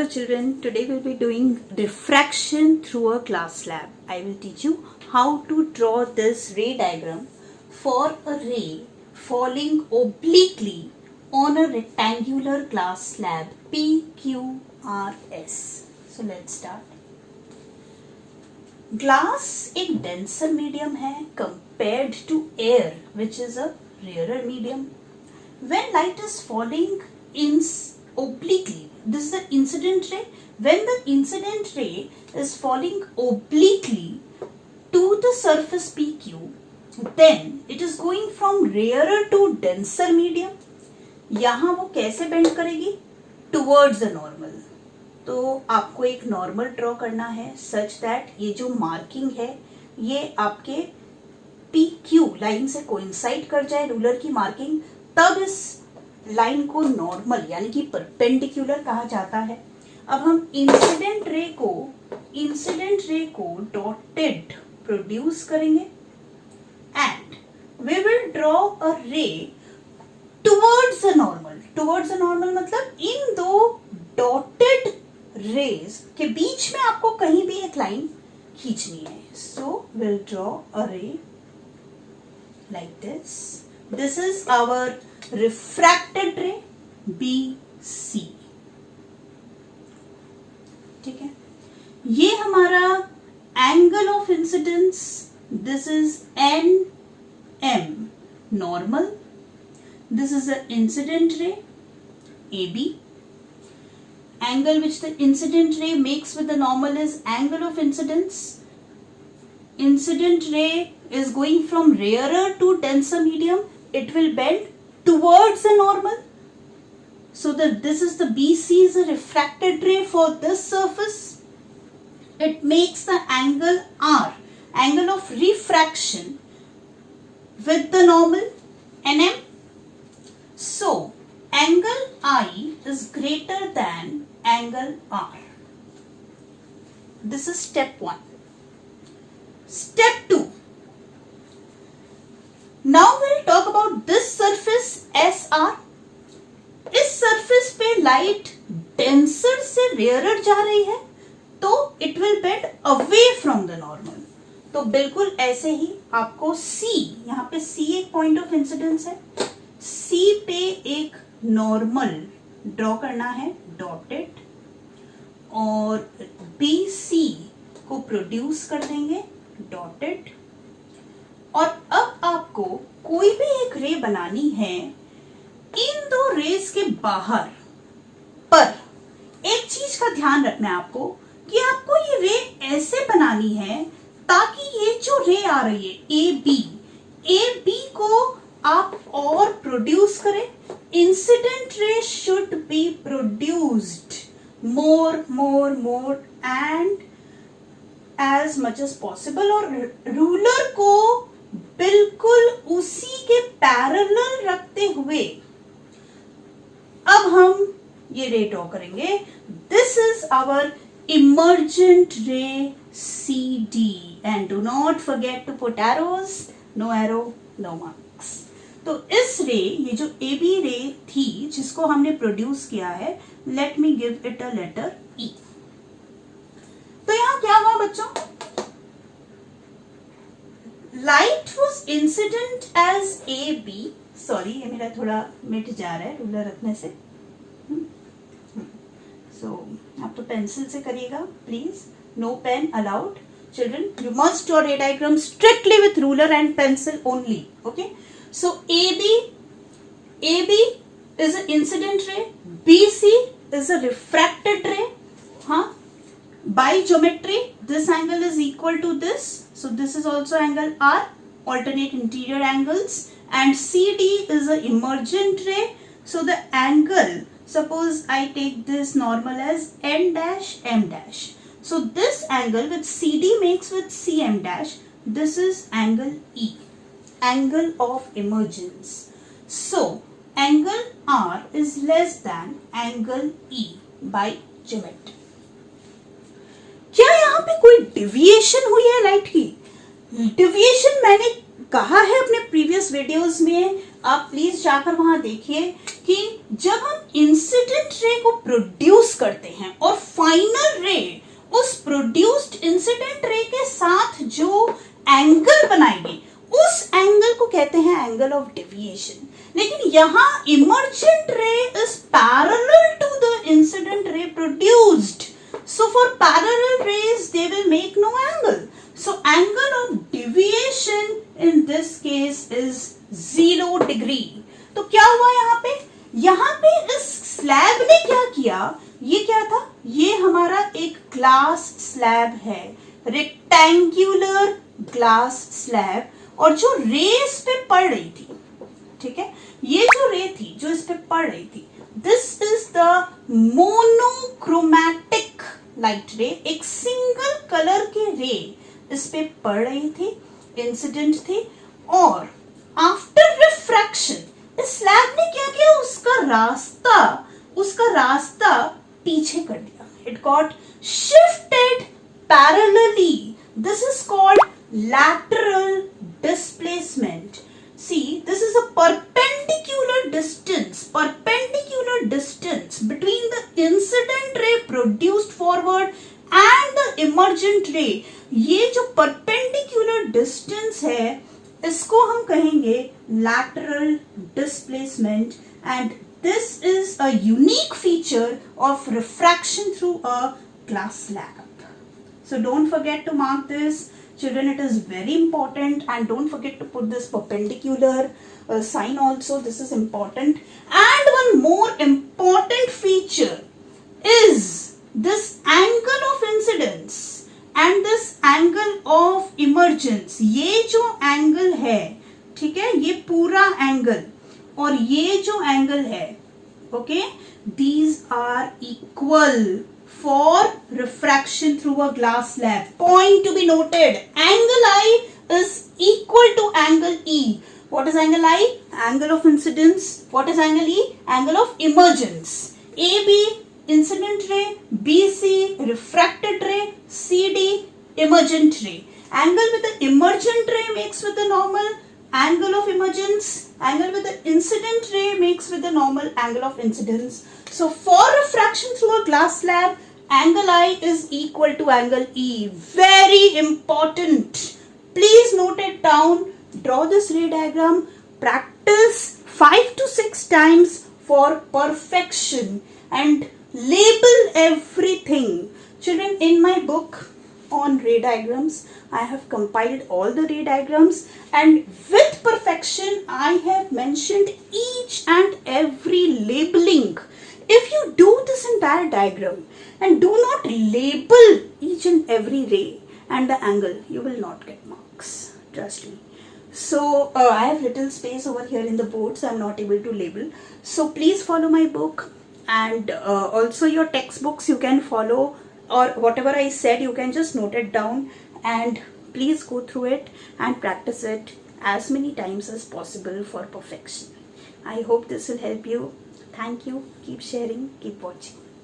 Hello children, today we'll be doing diffraction through a glass slab. I will teach you how to draw this ray diagram for a ray falling obliquely on a rectangular glass slab PQRS. So let's start. Glass एक denser medium है compared to air which is a rarer medium. When light is falling in obliquely, this is the incident ray. When the incident ray is falling obliquely to the surface PQ, then it is going from rarer to denser medium. यहाँ वो कैसे bend करेगी? Towards the normal. तो आपको एक normal draw करना है such that ये जो मार्किंग है ये आपके PQ लाइन से कोइंसाइड कर जाए रूलर की मार्किंग, तब इस लाइन को नॉर्मल यानी कि परपेंडिकुलर कहा जाता है. अब हम इंसिडेंट रे को डॉटेड प्रोड्यूस करेंगे and we will draw a ray towards the normal मतलब इन दो डॉटेड रेज के बीच में आपको कहीं भी एक लाइन खींचनी है. So will draw a ray like this is our refracted ray BC. ठीक है, ये हमारा angle of incidence, this is NM normal, this is a incident ray AB. Angle which the incident ray makes with the normal is angle of incidence. Incident ray is going from rarer to denser medium. It will bend towards the normal. So this is the BC is a refracted ray for this surface. It makes the angle R, angle of refraction with the normal NM. So angle I is greater than angle R. This is step 1. Step 2. Now we'll talk about this surface SR. इस surface पे light denser से rarer जा रही है तो it will bend away from the normal. तो बिल्कुल ऐसे ही आपको C, यहाँ पे C एक point of incidence है, C पे एक नॉर्मल ड्रॉ करना है डॉटेड और BC को प्रोड्यूस कर देंगे डॉटेड. और अब आपको कोई भी एक रे बनानी है इन दो रेस के बाहर, पर एक चीज का ध्यान रखना है आपको कि आपको ये रे ऐसे बनानी है ताकि ये जो रे आ रही है AB को आप और प्रोड्यूस करें. Incident ray should be produced more and as much as possible और रूलर को बिल्कुल उसी के पैरेलल रखते हुए अब हम ये रे ड्रॉ करेंगे. This is our emergent ray CD and do not forget to put arrows. No arrow, no marks. तो इस रे, ये जो AB रे थी जिसको हमने प्रोड्यूस किया है, let me give it a letter E. तो यहां क्या हुआ बच्चों? Light was incident as AB. Sorry, ये मेरा थोड़ा मिट जा रहा है रूलर रखने से. सो आप तो पेंसिल से करिएगा please, no pen allowed. Children, you must draw ray diagram strictly with ruler and pencil only. Okay. So AB is an incident ray. BC is a refracted ray. By geometry, this angle is equal to this. So this is also angle R. Alternate interior angles. And CD is an emergent ray. So the angle, suppose I take this normal as N dash M dash. So this angle which CD makes with CM dash, this is angle E, angle of emergence. So angle R is less than angle E by geometry. क्या यहाँ पे कोई deviation हुई है light की? Deviation मैंने कहा है अपने प्रीवियस वीडियोस में, आप प्लीज जाकर वहां देखिए कि जब हम इंसिडेंट रे को प्रोड्यूस करते हैं और फाइनल रे उस प्रोड्यूस्ड इंसिडेंट रे के साथ जो एंगल बनाएगी उस एंगल को कहते हैं एंगल ऑफ डेविएशन। लेकिन यहां emergent ray is parallel to the incident ray produced, so for parallel rays they will make no angle, so angle of deviation in this case is 0 degree। तो क्या हुआ यहाँ पे इस स्लैब ने क्या किया, ये क्या था, ये हमारा एक ग्लास स्लैब है, रेक्टेंगुलर ग्लास स्लैब, और जो रे इस पे पड़ रही थी, ठीक है, ये जो रे थी जो इस पे पड़ रही थी, this is the monochromatic light रे, एक सिंगल कलर के रे इस पे पड़ रही थी, इंसिडेंट थी, और आफ्टर रिफ्रैक्शन इस स्लैब ने क्या किया, उसका रास्ता पीछे कर दिया, it got shifted parallelly, this is called lateral displacement। See, this is a perpendicular distance between the incident ray produced forward and the emergent ray। ये जो perpendicular distance है इसको हम कहेंगे lateral displacement, and this is a unique feature of refraction through a glass slab। So don't forget to mark this, children, it is very important, and don't forget to put this perpendicular sign also, this is important। And one more important feature is this angle of incidence and this angle of emergence। ये जो angle है, ठीक है, ये पूरा angle और ये जो एंगल है, okay, these are equal for refraction through a glass slab। Point to be noted, angle I is equal to angle E। What is angle I? Angle of incidence। What is angle E? Angle of emergence। AB incident ray, BC refracted ray, CD emergent ray। Angle with the emergent ray makes with the normal angle of emergence, angle with the incident ray makes with the normal angle of incidence। So for refraction through a glass slab, angle I is equal to angle E। Very important, please note it down, draw this ray diagram, practice 5 to 6 times for perfection, and label everything। Children, in my book on ray diagrams, I have compiled all the ray diagrams, and with perfection I have mentioned each and every labeling। If you do this entire diagram and do not label each and every ray and the angle, you will not get marks, trust me। So I have little space over here in the board, so I'm not able to label, so please follow my book, and also your textbooks you can follow, or whatever I said you can just note it down, and please go through it and practice it as many times as possible for perfection। I hope this will help you। Thank you, keep sharing, keep watching।